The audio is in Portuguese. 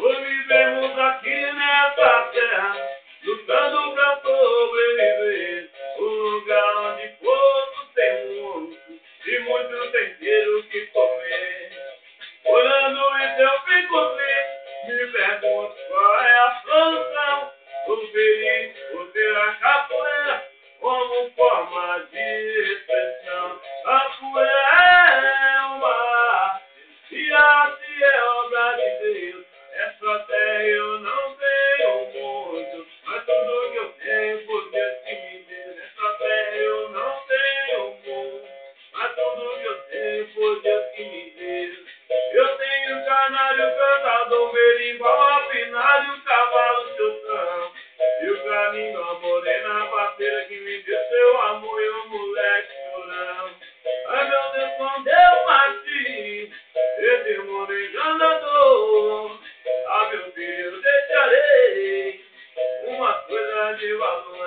Hoje vivemos aqui nessa terra, lutando pra sobreviver. Um lugar onde poucos têm muito e muitos têm ter o que comer. Olhando isso eu fico triste, me pergunto qual é a solução. Tô feliz por ter a capoeira como forma de expressão. Capoeira é uma arte e a arte é obra de Deus. Essa terra eu não tenho muito, mas tudo que eu tenho por Deus que me deu. Essa terra eu não tenho muito, mas tudo que eu tenho por Deus que me deu. Eu tenho canário, cantador, berimbau, afinado e o cavalo chocão. E o caminho, a morena parceira que me deu seu amor e o moleque chorão. Ai meu Deus, quando eu parti, esse moreno andou. Ah meu filho, deixarei uma coisa de valor.